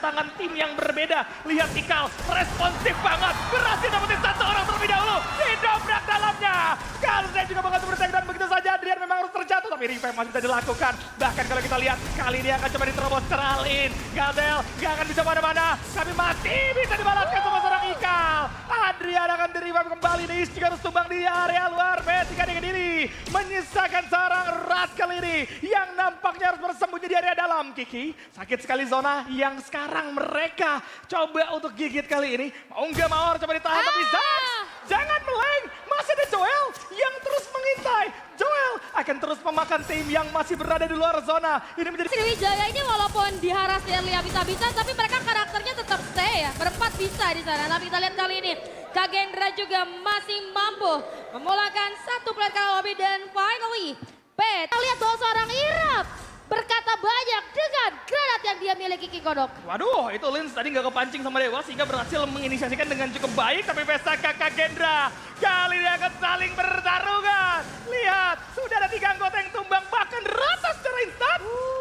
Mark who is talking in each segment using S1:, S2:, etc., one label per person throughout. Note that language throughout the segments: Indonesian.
S1: kedatangan tim yang berbeda. Lihat Ikal, responsif banget. Berhasil dapetin satu orang terlebih dahulu. Didobrak dalamnya. Kalsen juga mengatur bertahan begitu saja. Adrian memang harus terjatuh, tapi revive masih bisa dilakukan. Bahkan kalau kita lihat, kali ini akan coba diterobos Teralin. Gazel gak akan bisa mana-mana, tapi masih bisa dibalaskan sama seorang Ikal. Adrian akan di-revive kembali. Nis juga harus tumbang di area luar. B3 dengan diri. Menyisakan seorang Rat kali ini. Yang nampaknya harus bersembunyi di area dalam. Kiki, sakit sekali zona yang sekarang mereka coba untuk gigit kali ini. Mau nggak mau harus coba ditahan, tapi Zax jangan meleng. Masih ada Joel yang terus mengintai. Joel akan terus memakan tim yang masih berada di luar zona. Ini menjadi
S2: Sriwijaya ini walaupun diharas dan lihat bisa-bisa, tapi mereka karakternya tetap stay ya. Berempat bisa di sana. Tapi kita lihat kali ini, Kagendra juga masih mampu memulangkan satu player kalah lobby dan finally, kita lihat bahwa seorang Irap berkata banyak dengan granat yang dia miliki King Kodok.
S1: waduh, itu Lins tadi nggak kepancing sama Dewa sehingga berhasil menginisiasikan dengan cukup baik. Tapi Pesaka Kagendra kali ini akan saling bertarungan. Lihat, sudah ada 3 anggota yang tumbang bahkan rata secara instan.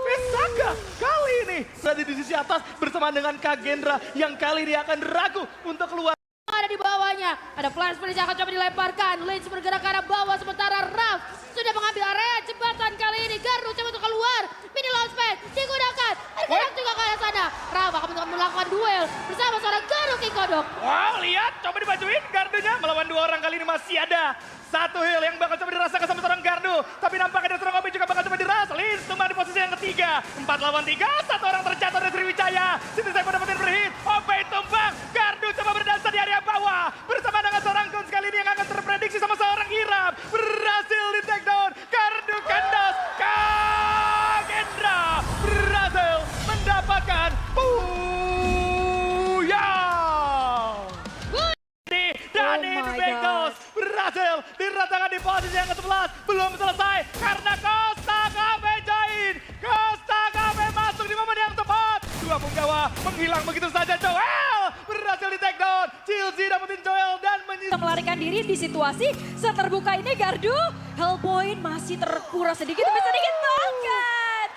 S1: Pesaka kali ini berada di sisi atas bersama dengan Kagendra yang kali ini akan ragu untuk keluar.
S2: Ada di bawahnya, ada flash flash yang akan coba dilemparkan. Lynch bergerak ke arah bawah sementara Raf sudah mengambil area jembatan kali ini. Gardu coba untuk keluar, mini launchpad digunakan. Argerak juga ke arah sana. Raf akan melakukan duel bersama seorang Gardu King Kodok.
S1: Wow, lihat, coba dibajuin gardunya melawan 2 orang. Kali ini masih ada satu heal yang bakal coba dirasakan sama seorang gardu. Tapi nampaknya ada seorang Obi juga bakal coba diras. Lins tumbang di posisi yang ketiga. 4 lawan 3, satu orang terjatuh dari Sriwijaya. Sini saya dapetin berhit. Obi tumbang, gardu coba berdansa di area bawah. Bersama dengan seorang Guns kali ini yang akan terprediksi sama seorang Irap. Berhasil di take down. Gardu kandas. Kagendra berhasil mendapatkan Dani di Bengkos berhasil diratakan di posisi yang ke-11. Belum selesai karena Costa Cafe join. Costa Cafe masuk di momen yang tepat. 2 punggawa menghilang begitu saja. Joel berhasil di take down. Chilzi dapetin Joel dan
S2: Melarikan diri di situasi seterbuka ini. Gardu, Hellpoint masih terkuras sedikit demi sedikit bahkan.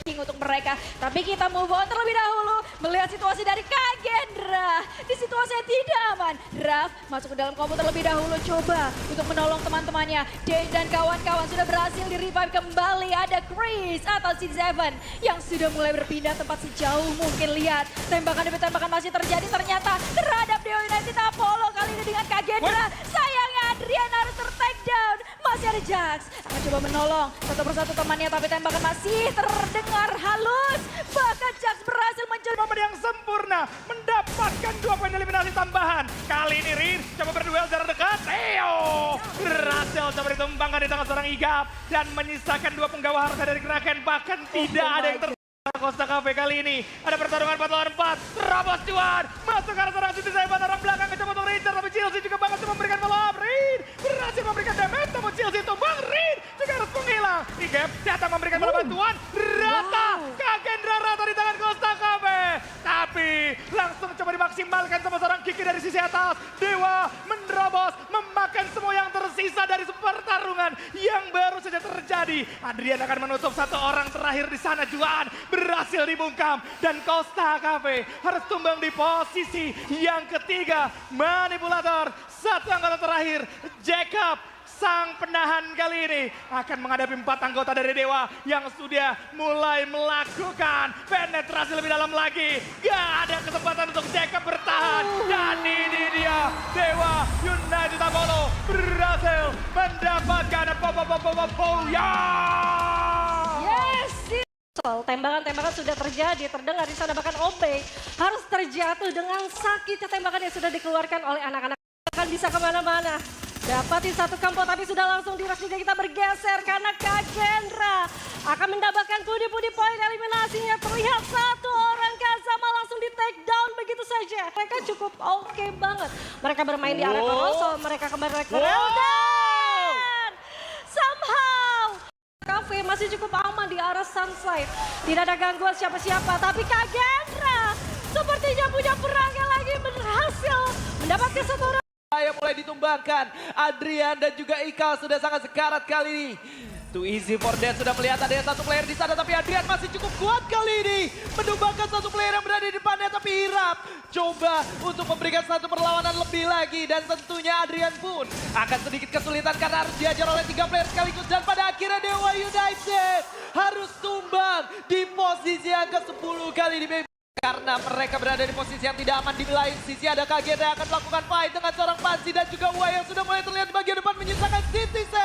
S2: Untuk mereka, tapi kita move on terlebih dahulu melihat situasi dari Kagendra di situasi yang tidak aman. Raf masuk ke dalam kombo terlebih dahulu, coba untuk menolong teman-temannya. Dane dan kawan-kawan sudah berhasil di revive kembali. Ada Chris atau C7 yang sudah mulai berpindah tempat sejauh mungkin. Lihat tembakan demi tembakan masih terjadi ternyata terhadap Dewa United. Apollo kali ini dengan Kagendra. Sayangnya Adrian harus ter-take down. Masih ada Jax akan coba menolong satu persatu temannya, tapi tembakan masih terdengar halus. Bahkan Jax berhasil mencoba
S1: momen yang sempurna mendapatkan 2 poin eliminasi tambahan. Kali ini Rin coba berduel jarak dekat. Theo berhasil coba ditumbangkan di tangan seorang Igap dan menyisakan 2 penggawa harga dari Kraken. Bahkan tidak ada yang Costa Cafe kali ini. Ada pertarungan 4 lawan 4. Terobos cuan. Masuk ke arah seorang Siti Zaiban. Orang belakang coba untuk Richard. Tapi Chelsea juga bakal coba memberikan follow-up. Rin berhasil memberikan damage. Namun Chelsea tumbang. Rin juga harus menghilang. Igap datang memberikan bantuan. Rata. Kagendra rata di tangan Costa Cafe. Tapi langsung coba dimaksimalkan sama seorang Kiki dari sisi atas. Dewa menerobos. Memakan semua yang tersisa dari pertarungan yang baru saja terjadi. Adrian akan menutup satu orang terakhir di sana. Juan berhasil dibungkam dan Costa Cafe harus tumbang di posisi yang ketiga. Manipulator, satu anggota terakhir, Jacob sang penahan kali ini akan menghadapi 4 anggota dari Dewa yang sudah mulai melakukan penetrasi lebih dalam lagi. Gak ada kesempatan untuk Jacob bertahan. Dan ini dia Dewa United Apollo berhasil mendapatkan
S2: yes. Tembakan-tembakan sudah terjadi, terdengar di sana, bahkan Obe harus terjatuh dengan sakitnya tembakan yang sudah dikeluarkan oleh anak-anak. Akan bisa kemana-mana. Dapatin satu kampo tapi sudah langsung diras juga. Kita bergeser karena Kagendra akan mendapatkan pundi-pundi poin eliminasinya. Terlihat satu orang Kazama langsung di take down begitu saja. Mereka cukup oke banget. Mereka bermain di area konsol, mereka kembali ke dan somehow Cafe masih cukup aman di arah Sunside. Tidak ada gangguan siapa-siapa, tapi Kagendra sepertinya punya perangnya lagi, berhasil mendapatkan satu orang.
S3: Yang mulai ditumbangkan, Adrian dan juga Ikal sudah sangat sekarat kali ini. Too easy for that, sudah melihat ada satu player di sana, tapi Adrian masih cukup kuat kali ini. Menumbangkan satu player yang berada di depan. tapi Hirap coba untuk memberikan satu perlawanan lebih lagi. Dan tentunya Adrian pun akan sedikit kesulitan karena harus diajar oleh 3 player sekaligus. Dan pada akhirnya Dewa United harus tumbang di posisi yang ke-10 kali di BB. Karena mereka berada di posisi yang tidak aman. Di lain sisi ada KGD yang akan melakukan fight dengan seorang Pansi dan juga Wai yang sudah mulai terlihat di bagian depan menyisakan CT7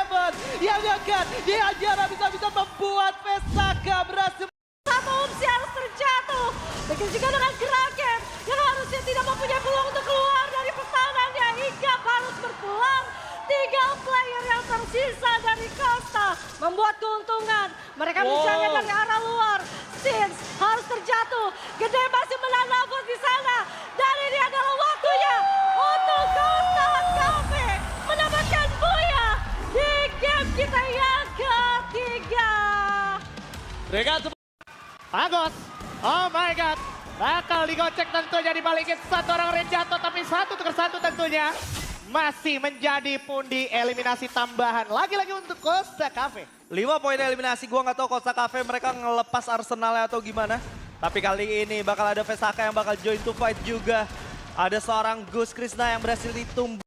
S3: yang akan diajar bisa-bisa membuat Pesaka berhasil.
S2: Satu opsi harus terjatuh. Begitu juga dengan Kraken yang harusnya tidak mempunyai peluang untuk keluar dari pertahanannya. Hingga harus berpulang. 3 player yang tersisa dari Costa membuat keuntungan. Mereka menjaga dari arah luar. Sins harus terjatuh. Gede masih menahan nafas di sana. Dan ini adalah waktunya untuk Costa Cafe mendapatkan Buya di game kita yang ketiga.
S3: Mereka
S1: Agos, oh my god, bakal digocek tentunya dibalikin satu orang Renjato, tapi satu tukar satu tentunya masih menjadi pundi eliminasi tambahan. Lagi-lagi untuk Costa Cafe.
S3: 5 poin eliminasi, gua nggak tahu Costa Cafe mereka ngelepas Arsenalnya atau gimana. Tapi kali ini bakal ada Pesaka yang bakal join to fight juga. Ada seorang Gus Krishna yang berhasil ditumbang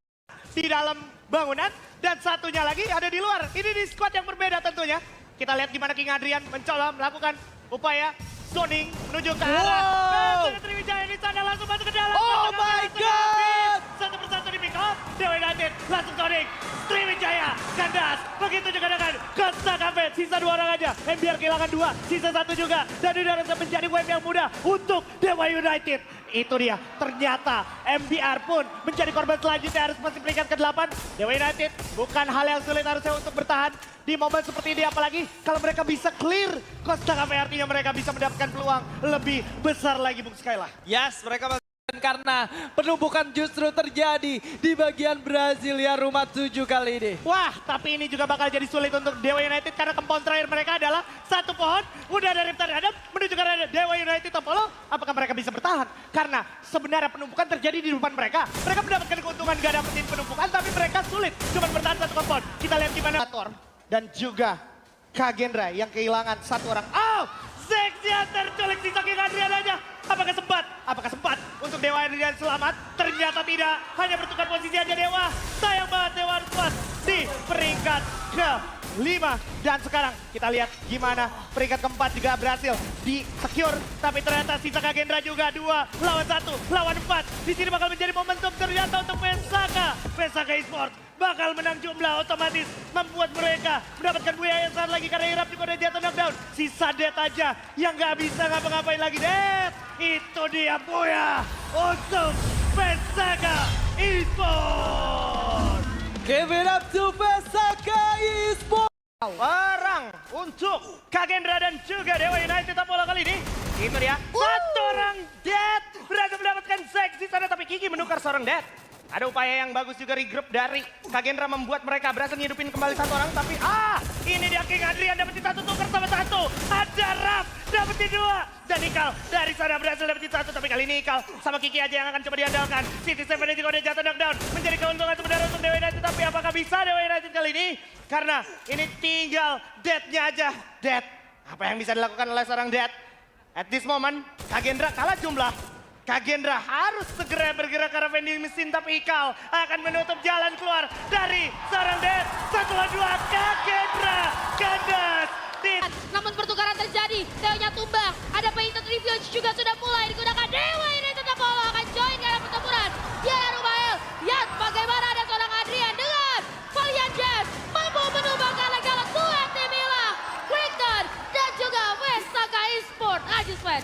S1: Di dalam bangunan dan satunya lagi ada di luar. Ini di squad yang berbeda tentunya. Kita lihat gimana King Adrian mencoba melakukan upaya zoning menuju ke arah Pesaka Sriwijaya di sana langsung masuk ke dalam.
S3: Oh my god!
S1: Satu persatu di pick up, Dewa United langsung zoning. Sriwijaya kandas, begitu juga dengan Costa Cafe. Sisa 2 orang aja, MBR kehilangan 2, sisa 1 juga. Dan ini harus menjadi wave yang mudah untuk Dewa United. Itu dia, ternyata MBR pun menjadi korban selanjutnya harus masih peringkat ke-8. Dewa United bukan hal yang sulit harusnya untuk bertahan di momen seperti ini. Apalagi kalau mereka bisa clear Costa Cafe, artinya mereka bisa mendapatkan peluang lebih besar lagi Bung Skyla.
S3: Yes, mereka karena penumpukan justru terjadi di bagian Brasilia rumah 7 kali ini.
S1: Wah, tapi ini juga bakal jadi sulit untuk Dewa United karena compound terakhir mereka adalah satu pohon. Udah ada Rip terhadap menuju ke arah Dewa United Topolo. Apakah mereka bisa bertahan? Karena sebenarnya penumpukan terjadi di depan mereka. Mereka mendapatkan keuntungan gak dapetin penumpukan, tapi mereka sulit cuma bertahan satu compound. Kita lihat gimana Thor dan juga Kagendra yang kehilangan satu orang. Oh, Zexia terculik sisa King Adrian aja. Apakah sempat? Apakah sempat untuk Dewa Adrian selamat? Ternyata tidak. Hanya bertukar posisi aja Dewa. Sayang banget Dewa harus puas di peringkat ke-5. Dan sekarang kita lihat gimana peringkat ke-4 juga berhasil di secure. Tapi ternyata sisa Kagendra juga 2 lawan 1 lawan 4. Di sini bakal menjadi momentum ternyata untuk Pesaka. Pesaka Esports bakal menang jumlah, otomatis membuat mereka mendapatkan Buya yang saat lagi karena Hirap juga udah jatuh knockdown. Sisa Dead aja yang nggak bisa ngapa-ngapain lagi. Dead, itu dia Buya untuk Pesaka Esports.
S3: Give it up to Pesaka Esports.
S1: Perang untuk Kagendra dan juga Dewa United Apollo kali ini. Itu dia, satu orang Dead berhasil mendapatkan Zex di sana, tapi Kiki menukar seorang Dead. Ada upaya yang bagus juga regroup dari Kagendra membuat mereka berhasil ngidupin kembali satu orang. Tapi ini dia King Adrian dapetin satu, tukar sama satu. Ada Raf dapetin 2. Dan Ikal dari sana berhasil dapetin 1. Tapi kali ini Ikal sama Kiki aja yang akan coba diandalkan. CT7 juga udah jatuh knockdown. Menjadi keuntungan sebenarnya untuk Dewa United. Tapi apakah bisa Dewa United kali ini? Karena ini tinggal Dead-nya aja. Dead. Apa yang bisa dilakukan oleh seorang Dead? At this moment, Kagendra kalah jumlah. Kagendra harus segera bergerak ke arah vending mesin, tapi Ikal akan menutup jalan keluar dari seorang Dead. 1 lawan 2, Kagendra kandas.
S2: Namun pertukaran terjadi, Dewa-nya tumbang. Ada Painted Refuge juga sudah mulai digunakan. Dewa United Apollo akan join ke arah pertempuran. Diana Rumael, lihat bagaimana ada seorang Adrian dengan Valiant Jazz mampu menumbang galak-galak buat tim Mila, Clinton, dan juga Pesaka Esports. Ajusman.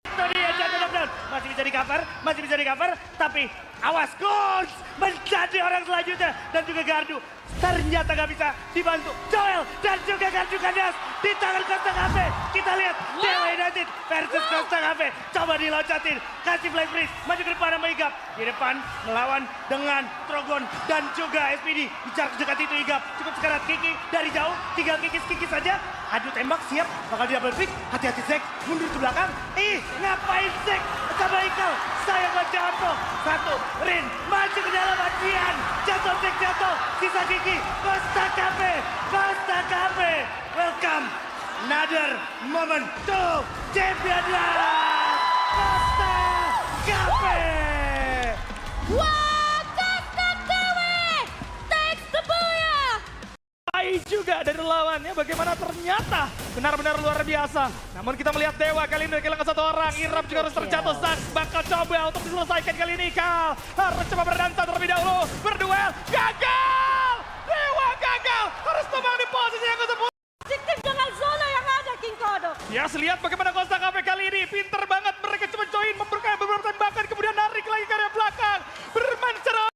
S1: Itu dia jatuh knockdown. Masih bisa di cover, tapi awas Gold menjadi orang selanjutnya. Dan juga Gardu ternyata gak bisa dibantu. Joel dan juga Gardu kandas di tangan Costa Cafe. Kita lihat Dewa United versus Costa Cafe. Coba diloncatin, kasih flash freeze, maju ke depan sama Igap. Di depan melawan dengan Trogon dan juga SPD. Di jarak dekat itu Igap cukup sekarat. Kiki dari jauh, tinggal kikis saja. Adu tembak siap, bakal di double pick. Hati-hati Zek, mundur ke belakang. Ngapain Zek? Sama Ikal, sayang buat jatuh. 1, Rin, maju ke dalam Adrian. Jatuh Zek, jatuh. Sisa Kiki, Costa Cafe. Welcome, another moment to Champion Costa bagaimana ternyata benar-benar luar biasa. Namun kita melihat Dewa kali ini kehilangan satu orang. Irap juga harus terjatuh. Sang bakal coba untuk diselesaikan kali ini. Kal harus coba berdansa terlebih dahulu. Berduel. Gagal! Dewa gagal! Harus tumbang di posisi yang ke-10.
S4: Positif dengan zona yang ada, King Kodo.
S1: Yes, lihat bagaimana Costa Cafe kali ini. Pinter banget mereka cuma join. Memberikan beberapa tembakan. Kemudian narik lagi ke area belakang. Bermain secara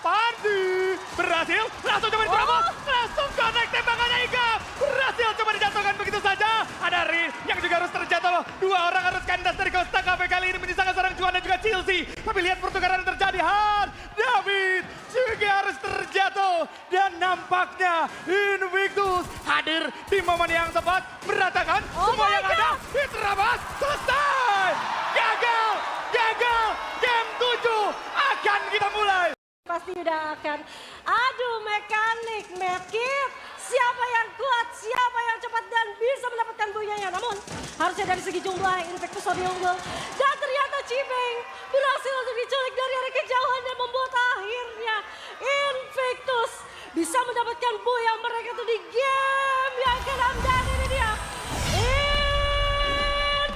S1: Pandi berhasil, langsung coba diterobos, langsung connect tembakannya Iga, berhasil coba dijatuhkan begitu saja. Ada Rin yang juga harus terjatuh, dua orang harus kandas dari Costa Cafe kali ini menyisakan seorang Juan dan juga Chelsea. Tapi lihat pertukaran yang terjadi, Han, David juga harus terjatuh. Dan nampaknya Invictus hadir di momen yang tepat, meratakan semua yang ada, diterobos, selesai. Gagal, game 7 akan kita mulai.
S4: Pasti udah akan. Aduh, mekanik, medkit. Siapa yang kuat, siapa yang cepat dan bisa mendapatkan buayanya. Namun, harusnya dari segi jumlah, Invictus lebih unggul. Dan ternyata Cipeng berhasil untuk diculik dari area kejauhan dan membuat akhirnya Invictus bisa mendapatkan buaya mereka tuh di game yang ke-6. Dan ini dia,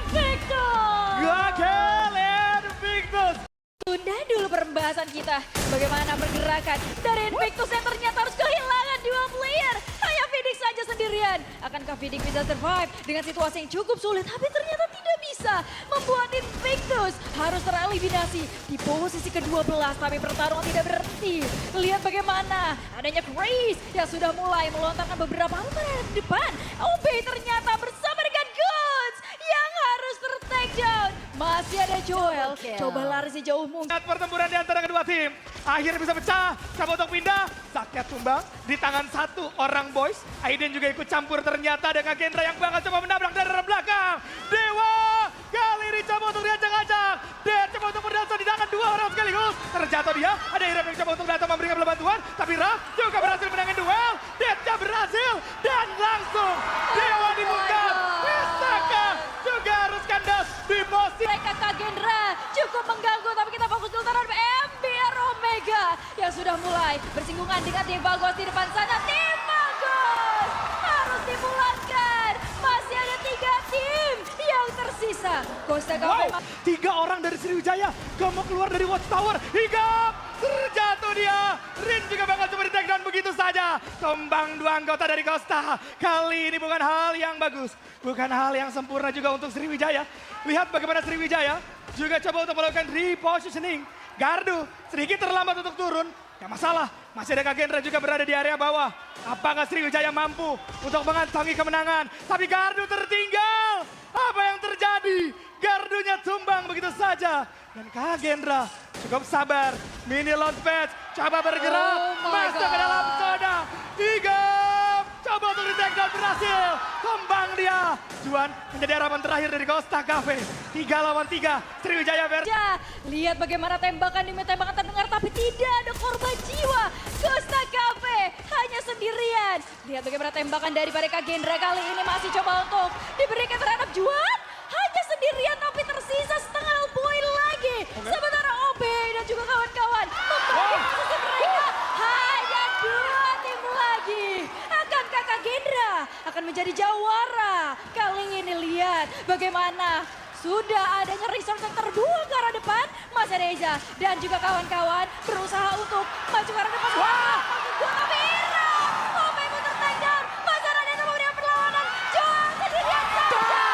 S4: Invictus.
S1: Gagal Invictus.
S2: Tunda dulu pembahasan kita. Bagaimana pergerakan dari Invictus yang ternyata harus kehilangan dua player. Hanya Phoenix saja sendirian. Akankah Phoenix bisa survive dengan situasi yang cukup sulit? Tapi ternyata tidak bisa. Membuat Invictus harus tereliminasi di posisi ke-12. Tapi pertarungan tidak berhenti. Lihat bagaimana adanya Grace yang sudah mulai melontarkan beberapa hal ke depan. OB ternyata bersama dengan Goods yang harus ter-take down. Masih ada Joel. Coba lari sejauh mungkin.
S1: Saat pertempuran di antara kedua tim akhirnya bisa pecah. Coba untuk pindah. Saknya tumbang di tangan satu orang boys. Aiden juga ikut campur ternyata dengan Kendra yang bakal coba menabrak dari arah belakang. Dewa kali ini coba untuk diacak-acak. Dan coba untuk berdansa di tangan dua orang sekaligus. Terjatuh dia. Ada Irap yang coba untuk datang memberikan bantuan. Tapi Raf juga berhasil menangin duel. Deadnya berhasil. Dan langsung Dewa dibuka. Pisaka juga harus kandas di posisi.
S2: Mereka Kagendra cukup mengganggu, tapi kita fokus dulu terhadap MBR Omega yang sudah mulai bersinggungan dengan tim Bagos di depan sana. Tim Bagos harus dipulangkan. Masih ada 3 tim yang tersisa. Costa Cafe.
S1: Wow, 3 orang dari Sriwijaya gak mau keluar dari Watchtower. Hingga terjatuh dia. Rin juga bakal coba di-take down begitu saja. Tumbang 2 anggota dari Costa. Kali ini bukan hal yang bagus. Bukan hal yang sempurna juga untuk Sriwijaya. Lihat bagaimana Sriwijaya juga coba untuk melakukan repositioning. Gardu sedikit terlambat untuk turun. Gak masalah, masih ada Kagendra juga berada di area bawah. Apakah Sriwijaya mampu untuk mengantongi kemenangan? Tapi Gardu tertinggal. Apa yang terjadi? Gardunya tumbang begitu saja. Dan Kagendra cukup sabar. Mini launchpad coba bergerak. Masuk ke dalam zona. Igap coba untuk di-take down berhasil. Tumbang dia. Juan menjadi harapan terakhir dari Costa Cafe. 3 lawan 3. Sriwijaya versus.
S2: Ya, lihat bagaimana tembakan demi tembakan terdengar tapi tidak ada korban jiwa. Costa Cafe hanya sendirian. Lihat bagaimana tembakan dari Kagendra kali ini masih coba untuk diberikan terhadap Juan. Hanya sendirian tapi tersisa setengah poin lagi. Sementara OB dan juga kawan-kawan membagi posisi mereka. Hanya 2 tim lagi. Akankah Kagendra akan menjadi jawara? Kali ini lihat bagaimana sudah adanya resource yang terbuang ke arah depan. Mas Reza dan juga kawan-kawan berusaha untuk maju ke arah depan. Wah! Tapi Ira! OB pun ter-take down. Mas Reza memberikan perlawanan. Joel sendirian saja.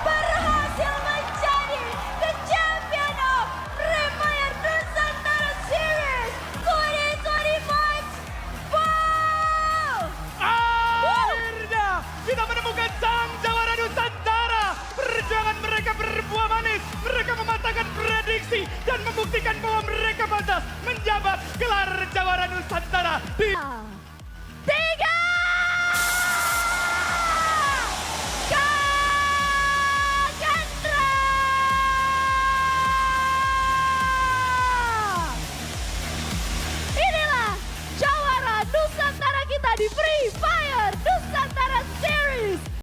S2: Berhasil menjadi the champion of Remayan Nusantara Series 2025. Wow!
S1: Akhirnya kita menemukan sang jawara Nusantara. Perjuangan mereka berbuah manis. Mereka mematahkan prediksi dan membuktikan bahwa mereka pantas menjabat gelar jawara Nusantara.